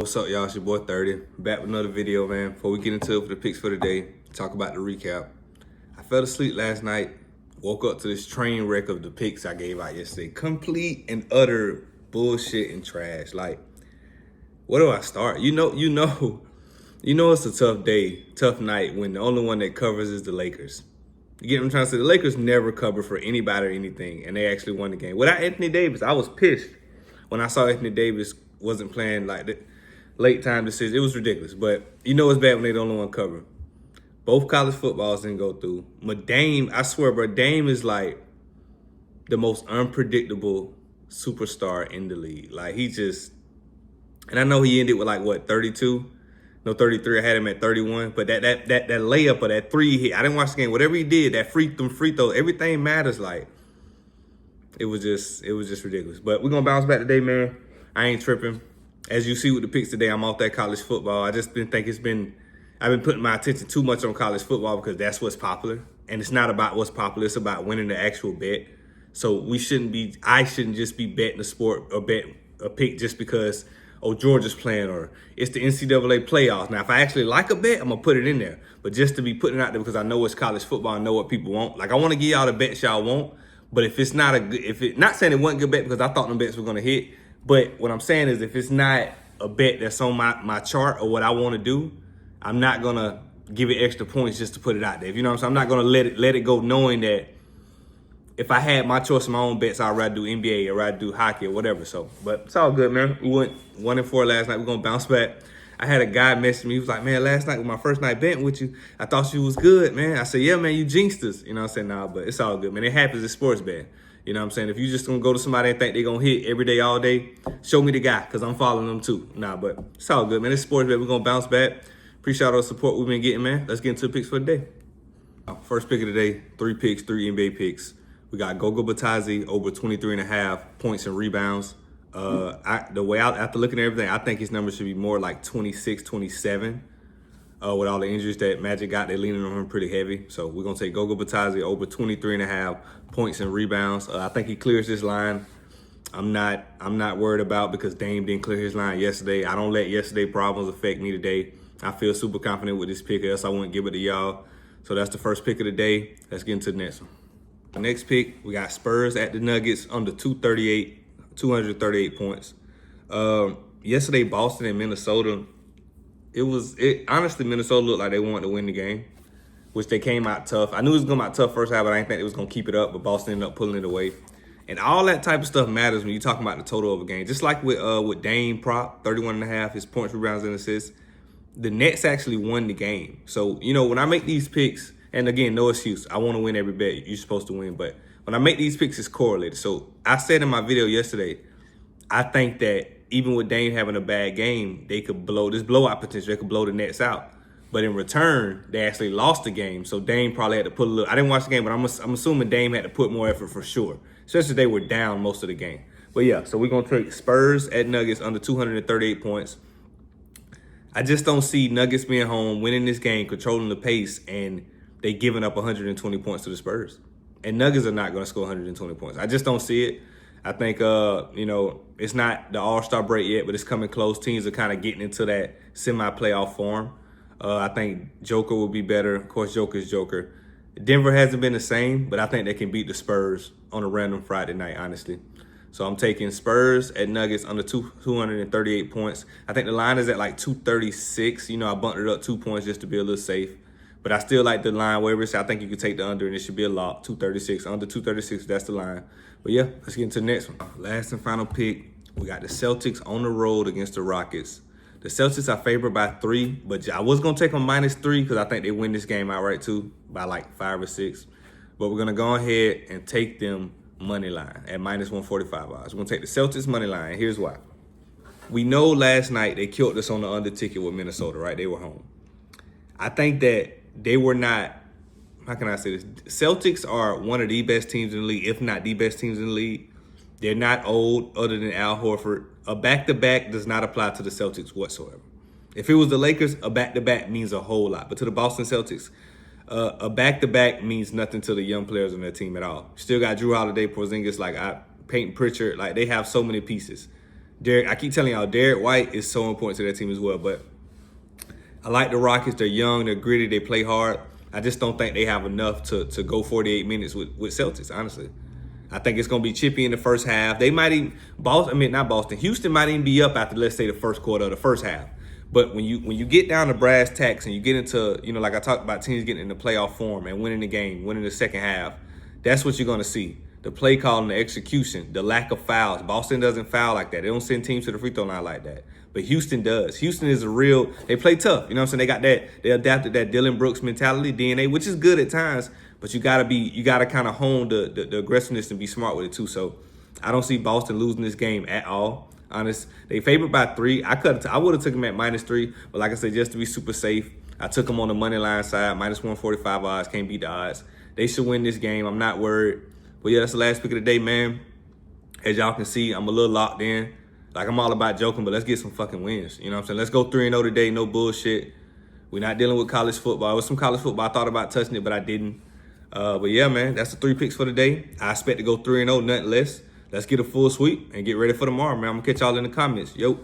What's up, y'all? It's your boy 30. Back with another video, man. Before we get into it for the picks for the day, talk about the recap. I fell asleep last night, woke up to this train wreck of the picks I gave out yesterday. Complete and utter bullshit and trash. Like, where do I start? You know it's a tough day, tough night when the only one that covers is the Lakers. You get what I'm trying to say? The Lakers never cover for anybody or anything, and they actually won the game. Without Anthony Davis, I was pissed when I saw Anthony Davis wasn't playing like the late time decision. It was ridiculous, but you know it's bad when they the only one covering. Both college footballs didn't go through. But Dame, I swear, bro, Dame is like the most unpredictable superstar in the league. Like, he just, and I know he ended with like, what, 32? No, 33. I had him at 31. But that layup or that three hit, I didn't watch the game. Whatever he did, that free throw, everything matters. Like, it was just ridiculous. But we're gonna bounce back today, man. I ain't tripping. As you see with the picks today, I'm off that college football. I've been putting my attention too much on college football because that's what's popular. And it's not about what's popular, it's about winning the actual bet. So I shouldn't just be betting a sport or bet a pick just because, oh, Georgia's playing or it's the NCAA playoffs. Now, if I actually like a bet, I'm gonna put it in there. But just to be putting it out there because I know it's college football, I know what people want. Like, I wanna give y'all the bets y'all want, but if it's not not saying it wasn't a good bet because I thought the bets were gonna hit, but what I'm saying is if it's not a bet that's on my chart or what I want to do, I'm not going to give it extra points just to put it out there. You know what I'm saying? I'm not going to let it go knowing that if I had my choice of my own bets, I'd rather do NBA or I'd do hockey or whatever. So, but it's all good, man. We went 1-4 last night. We're going to bounce back. I had a guy message me. He was like, man, last night was my first night betting with you. I thought you was good, man. I said, yeah, man, you jinxed us. You know what I'm saying? Nah, but it's all good, man. It happens in sports betting. You know what I'm saying? If you just gonna go to somebody and think they're gonna hit every day, all day, show me the guy, because I'm following them too. Nah, but it's all good, man. It's sports bet. We're gonna bounce back. Appreciate all the support we've been getting, man. Let's get into the picks for the day. First pick of the day, 3 picks, 3 NBA picks. We got Goga Bitadze over 23.5 points and rebounds. After looking at everything, I think his numbers should be more like 26, 27. With all the injuries that Magic got, they're leaning on him pretty heavy. So we're going to take Goga Bitadze over 23.5 points and rebounds. I think he clears this line. I'm not worried about because Dame didn't clear his line yesterday. I don't let yesterday problems affect me today. I feel super confident with this pick, else I wouldn't give it to y'all. So that's the first pick of the day. Let's get into the next one. The next pick, we got Spurs at the Nuggets under 238 points. Yesterday, Boston and Minnesota, honestly, Minnesota looked like they wanted to win the game, which they came out tough. I knew it was going to come out tough first half, but I didn't think it was going to keep it up, but Boston ended up pulling it away. And all that type of stuff matters when you're talking about the total of a game. Just like with Dame prop, 31.5, his points, rebounds, and assists, the Nets actually won the game. So, you know, when I make these picks, and again, no excuse, I want to win every bet. You're supposed to win, but when I make these picks, it's correlated. So I said in my video yesterday, I think that even with Dame having a bad game, they could blow this blowout potential. They could blow the Nets out. But in return, they actually lost the game. So Dame probably had to put a little. I didn't watch the game, but I'm assuming Dame had to put more effort for sure. Especially if they were down most of the game. But yeah, so we're going to take Spurs at Nuggets under 238 points. I just don't see Nuggets being home, winning this game, controlling the pace, and they giving up 120 points to the Spurs. And Nuggets are not going to score 120 points. I just don't see it. I think, it's not the All-Star break yet, but it's coming close. Teams are kind of getting into that semi-playoff form. I think Joker will be better. Of course, Joker's Joker. Denver hasn't been the same, but I think they can beat the Spurs on a random Friday night, honestly. So I'm taking Spurs at Nuggets under 238 points. I think the line is at like 236. You know, I bumped it up 2 points just to be a little safe. But I still like the line wherever it's. I think you can take the under and it should be a lock. 236, under 236, that's the line. But yeah, let's get into the next one. Last and final pick, we got the Celtics on the road against the Rockets. The Celtics are favored by 3, but I was going to take them -3 because I think they win this game outright too by like 5 or 6. But we're going to go ahead and take them money line at -145 odds. We're going to take the Celtics money line. Here's why. We know last night they killed us on the under ticket with Minnesota, right? They were home. I think that they were not, how can I say this? Celtics are one of the best teams in the league, if not the best teams in the league. They're not old other than Al Horford. A back-to-back does not apply to the Celtics whatsoever. If it was the Lakers, a back-to-back means a whole lot. But to the Boston Celtics, a back-to-back means nothing to the young players on their team at all. Still got Drew Holiday, Porzingis, Peyton Pritchard. Like, they have so many pieces. I keep telling y'all, Derek White is so important to that team as well. But I like the Rockets. They're young, they're gritty, they play hard. I just don't think they have enough to go 48 minutes with Celtics, honestly. I think it's going to be chippy in the first half. They might even, Houston might even be up after, let's say, the first quarter of the first half. But when you get down to brass tacks and you get into, like I talked about teams getting into playoff form and winning the game, winning the second half, that's what you're going to see. The play calling, the execution, the lack of fouls. Boston doesn't foul like that. They don't send teams to the free throw line like that. But Houston does. Houston is they play tough. You know what I'm saying? They adapted that Dylan Brooks mentality, DNA, which is good at times, but you gotta kind of hone the aggressiveness and be smart with it too. So I don't see Boston losing this game at all. Honest, they favored by 3. I would have took them at -3, but like I said, just to be super safe, I took them on the money line side, -145 odds. Can't beat the odds. They should win this game. I'm not worried. But yeah, that's the last pick of the day, man. As y'all can see, I'm a little locked in. Like, I'm all about joking, but let's get some fucking wins. You know what I'm saying? Let's go 3-0 today. No bullshit. We're not dealing with college football. With some college football, I thought about touching it, but I didn't. But yeah, man, that's the 3 picks for the day. I expect to go 3-0, nothing less. Let's get a full sweep and get ready for tomorrow, man. I'm going to catch y'all in the comments. Yo.